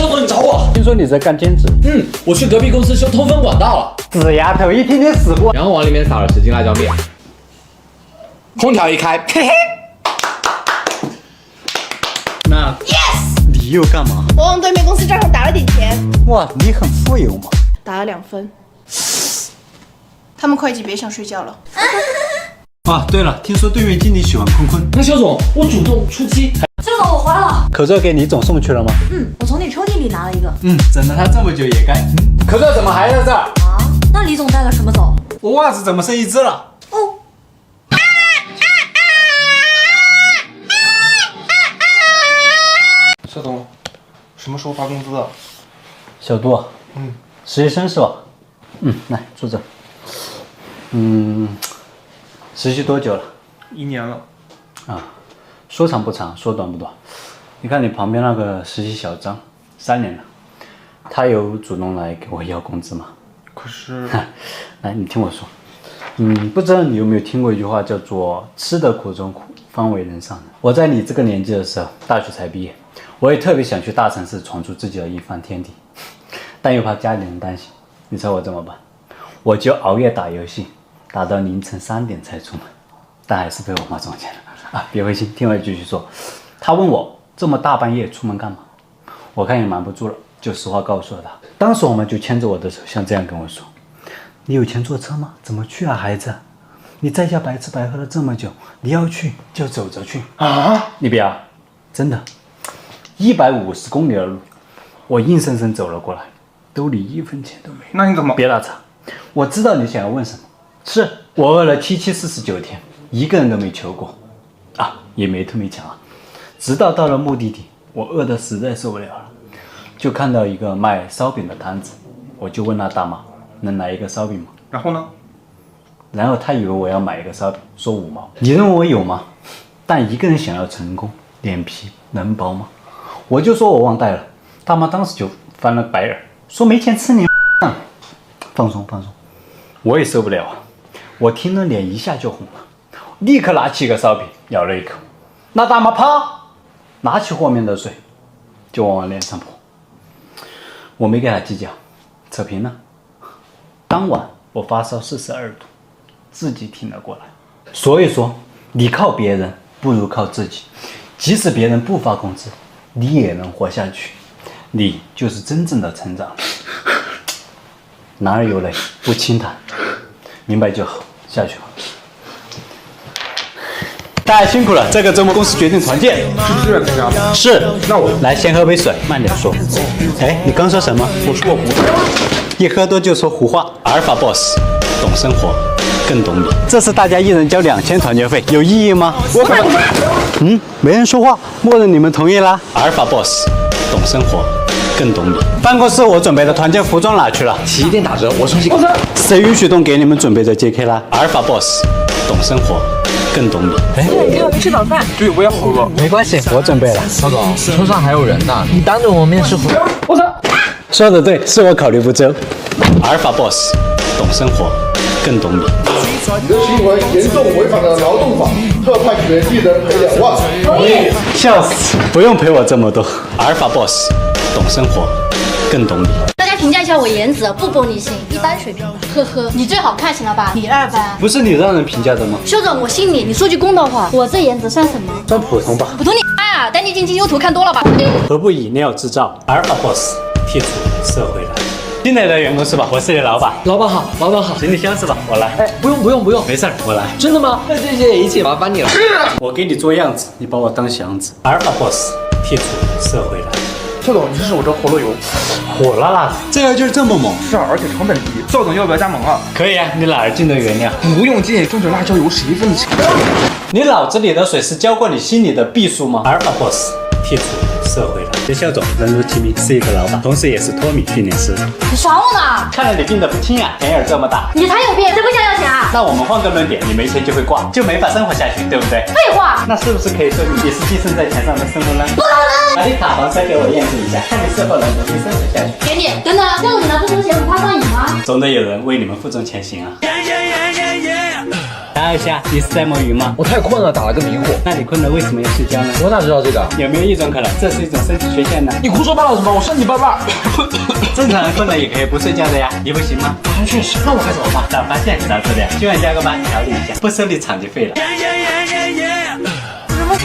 肖总，你找我？听说你在干兼职？我去隔壁公司修通风管道了。死丫头，一听就死过。然后往里面撒了10斤辣椒面。空调一开，嘿嘿。那 Yes， 你又干嘛？我往对面公司账上打了点钱，哇，你很富有嘛。打了2分。他们会计别想睡觉了。啊，对了，听说对面经理喜欢坤坤。那肖总，我主动出击。肖总，我回来了。口罩给李总送去了吗？我从你抽屉里拿了一个。整了他这么久也该。口罩怎么还在这儿？啊？那李总带了什么走？我袜子怎么剩一只了？哦。肖总，什么时候发工资啊？小杜，实习生是吧？来坐这。实习多久了1年了。啊？说长不长，说短不短。你看你旁边那个实习小张，3年了，他有主动来给我要工资吗？可是，来，你听我说。不知道你有没有听过一句话，叫做“吃得苦中苦，方为人上人”。我在你这个年纪的时候，大学才毕业，我也特别想去大城市闯出自己的一番天地，但又怕家里人担心。你猜我怎么办？我就熬夜打游戏，打到凌晨3点才出门，但还是被我妈撞见了。啊，别灰心，听我继续说。她问我这么大半夜出门干嘛？我看也瞒不住了，就实话告诉了她。当时我妈就牵着我的手，像这样跟我说：“你有钱坐车吗？怎么去啊，孩子？你在家白吃白喝了这么久，你要去就走着去啊！你别啊，真的，150公里的路，我硬生生走了过来，兜里1分钱都没有。那你怎么？别打岔，我知道你想要问什么。是我饿了7七49天，一个人都没求过，啊，也没偷没抢啊。直到到了目的地，我饿得实在受不了了，就看到一个卖烧饼的摊子，我就问那大妈能来一个烧饼吗？然后呢？然后他以为我要买一个烧饼，说5毛。你认为我有吗？但一个人想要成功，脸皮能薄吗？我就说我忘带了，大妈当时就翻了白眼，说没钱吃你。放松放松，我也受不了啊！我听了脸一下就红了，立刻拿起一个烧饼咬了一口，那大妈啪拿起和面的水就往我脸上泼。我没给他计较，扯平了。当晚我发烧42度，自己挺了过来。所以说，你靠别人不如靠自己。即使别人不发工资，你也能活下去，你就是真正的成长。男儿有泪不轻弹，明白就好，下去吧。大家辛苦了，这个周末公司决定团建，是不是参加的？是。那我来，先喝杯水，慢点说。哎，你刚说什么？我说我不。一喝多就说胡话。阿尔法 boss， 懂生活，更懂你。这次大家一人交2000团建费，有意义吗？我可能。没人说话，默认你们同意啦。阿尔法 boss， 懂生活，更懂你。办公室我准备的团建服装哪去了？洗衣店打折，我重新。谁允许动给你们准备的 JK 啦？阿尔法 boss， 懂生活，更懂你。哎，你还没吃早饭？对，我也好饿。没关系，我准备了。肖总，车上还有人呢，你当着我面试我操！说的对，是我考虑不周。阿尔法 boss， 懂生活，更懂你。你的行为严重违反了劳动法，特判原地人赔2万。同意。笑死，不用赔我这么多。阿尔法 boss， 懂生活，更懂你。大家评价一下我颜值，不玻璃心，一般水平吧。呵呵，你最好看行了吧？你2班。不是你让人评价的吗？邱总，我信你。你说句公道话，我这颜值算什么？算普通吧。普通你啊！带你进京优图看多了吧？何不以料制造？阿尔法 boss， 剔除社会蓝。新来的员工是吧？我是你老板。老板好，老板好。行李箱是吧？我来。哎，不用，没事儿，我来。真的吗？那这些一切麻烦你了。我给你做样子，你把我当祥子。阿尔法 boss， 剔除社会蓝。肖总，你试试我这活络油。火辣辣的，这药劲儿这么猛。是啊，而且成本低。肖总要不要加盟啊？可以啊，你哪儿进的原料？不用进，种点辣椒油省一份钱。你脑子里的水是浇过你心里的避暑吗？阿尔法 boss， 剔除社会蓝。叶肖总人如其名，是一个老板，同时也是脱敏训练师。你耍我呢？看来你病得不轻啊，钱眼这么大。你才有病，谁不想要钱啊？那我们换个论点，你没钱就会挂，就没法生活下去，对不对？废话。那是不是可以说你也是寄生在钱上的生物呢？不可能。把你塔防车给我验证一下，看你是否能独立生活下去。给你。等等，要你拿这么多钱不怕上瘾吗？总得有人为你们负重前行啊！大答一下，你是在摸鱼吗？我太困了，打了个迷糊。那你困了为什么要睡觉呢？我哪知道这个？有没有一种可能，这是一种身体缺陷呢？你胡说八道什么？我身体棒棒。正常人困了也可以不睡觉的呀，你不行吗？确实，那我该怎么办？早发现早治疗，今晚加个班调理一下，不收你场地费了。你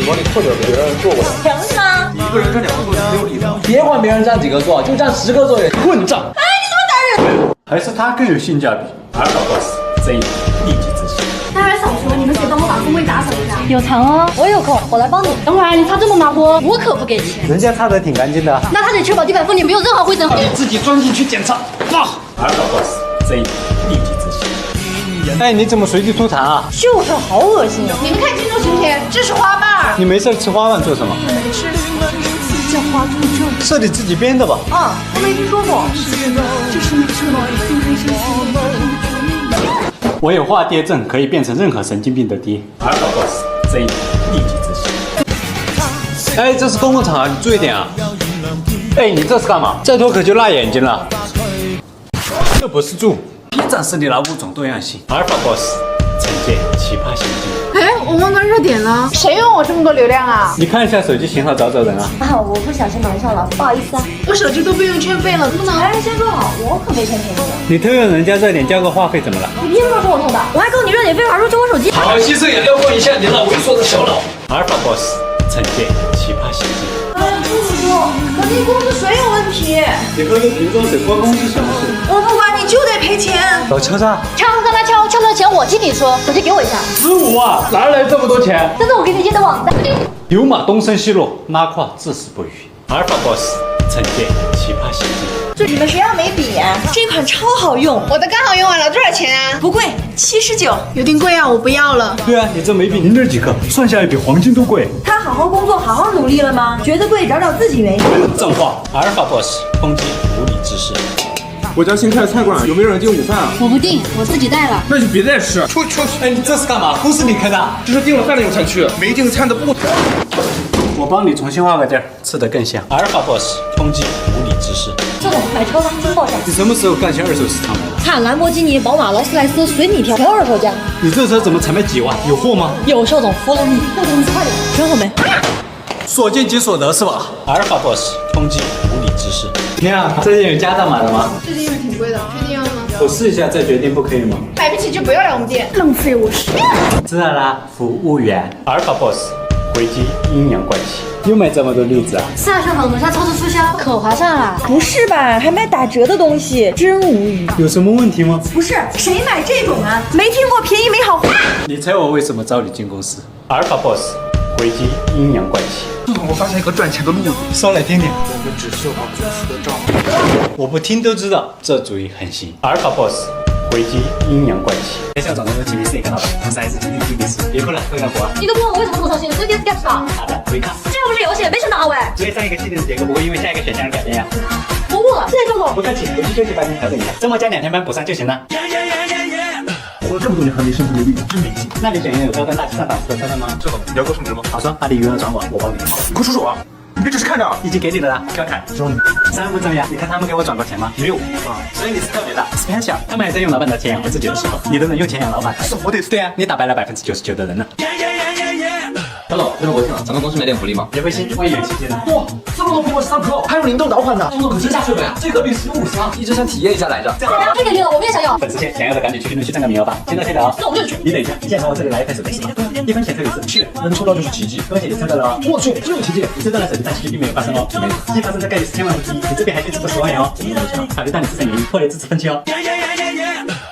帮你扣掉别人做过来。凭什么？一个人占2个座是没有理的。别管别人占几个座，就占10个座也混账。还是他更有性价比。阿尔法 boss 这一点立即执行。待会儿扫除，你们谁帮我把工位打扫一下？有糖哦，我有空，我来帮你。等会儿你擦这么马虎，我可不给钱。人家擦得挺干净的。那他得确保地板缝里没有任何灰尘。自己钻进去检查。阿尔法 boss 这一点立即执行。哎，你怎么随地吐痰啊？就是好恶心。你们看清楚今天，这是花瓣。你没事吃花瓣做什么？没吃，叫花兔症。是你自己编的吧？啊，我没听说过。这是没吃饱的新生我有化爹症，可以变成任何神经病的爹。阿尔法 boss 这一点立即执行。哎，这是公共场合，你注意点啊！哎，你这是干嘛？再脱可就辣眼睛了。这不是猪，展示你的物种多样性。阿尔法 boss 惩戒奇葩行径。哎，我忘了热点了。谁用我这么多流量啊？你看一下手机型号找找人啊。啊，我不小心拿上了，不好意思啊。我手机都不用劝费了，不能。哎，先说好，我可没欠便宜的。你偷用人家热点交个话费怎么了？你凭什么说我偷的？我还扣你热点费，还说救我手机。好戏色也撩拨一下你那猥琐的小脑。阿尔法 boss 惩戒奇葩行径。可这公司水有问题。你喝的瓶装水关公是什么事？我不管，你就得赔钱。老敲诈。敲干嘛敲？敲的钱我替你出，手机给我一下。15万，哪来这么多钱？这是我给你建的网站。牛马东升西落，拉胯至死不渝。阿尔法 boss 惩戒奇葩行径。这你们谁要没笔啊？这款超好用，我的刚好用完了，多少钱啊？不贵，79。有点贵啊，我不要了。对啊，你这没比您那几个算下来比黄金都贵。他好好工作，好好努力了吗？觉得贵，找找自己原因。正话，阿尔法 boss 抨击无理之事。我家新开的菜馆有没有人订午饭啊？我不订，我自己带了。那就别再吃。出。哎，你这是干嘛？公司你开的？就是订了饭的人才去，没订餐的不。我帮你重新画个地儿，吃得更香。阿尔法 boss 抨击无理之事。这种买车拉惊报价，你什么时候干起二手市场来了？看兰博基尼、宝马、劳斯莱斯随你挑，全二手价。你这车怎么才卖几万？有货吗？有肖总服了你，副总你快点，选好没？所见即所得是吧？阿尔法 boss 抨击无理之事。你看，这件有加大码的吗？这件衣服挺贵的，确定要吗？我试一下再决定，不可以吗？买不起就不要来我们店，浪费我时间。知道啦，服务员。阿尔法 boss 回击阴阳怪气。又买这么多栗子啊？是啊，肖总，楼下超市促销，可划算了。不是吧？还卖打折的东西，真无语。有什么问题吗？不是，谁买这种啊？没听过便宜没好货。你猜我为什么招你进公司？阿尔法 boss 回击阴阳怪气。我发现一个赚钱的路子，说来听听。我们只修好公司的账。我不听都知道，这主意很行。阿尔法 boss 回击阴阳怪气。校长，我请你是一个老板，同时还是经济部律师，别过来回答我。你都不问我为什么这么伤心，这电视干什么？好的，回看。这不是游戏，没什么好玩。所以上一个系列的结果不会因为下一个选项而改变呀。不过，谢谢肖总。不客气，回去休息半天调整一下，周末加2天班补上就行了。活了这么多年还没升职率，真没劲。那你想要有高端大气上档次的车车吗？这种你要给我升职吗？好说，把你余额转我，我帮你。你快出手啊！你别只是看着。已经给你了啦，不要看。说你3不重要，你看他们给我转过钱吗？没有啊，所以你是特别的 special。他们还在用老板的钱养活自己的时候，你都能用钱养老板。是我得对啊，你打败了99%的人了。肖总，这是我请了，咱们公司没点福利吗？别灰心，万一有奇迹呢？哇，这么多苹果13 Pro，还有灵动导款呢。肖总可真下水了呀，这个比15箱，一直想体验一下来着。太给力了，我们也想要。粉丝线想要的赶紧去评论区占个名额吧。现在现在啊，那我们就去。你等一下，你先从我这里拿一台手机是吧？1分钱抽一次，去，能抽到就是奇迹。恭喜你抽到了哦！我去，真有奇迹！你抽到了手机，但奇迹并没有发生哦。奇迹发生的概率是1000万分之一，你这边还可以支付10万元哦。考虑到你资产原因，获得支持分期哦。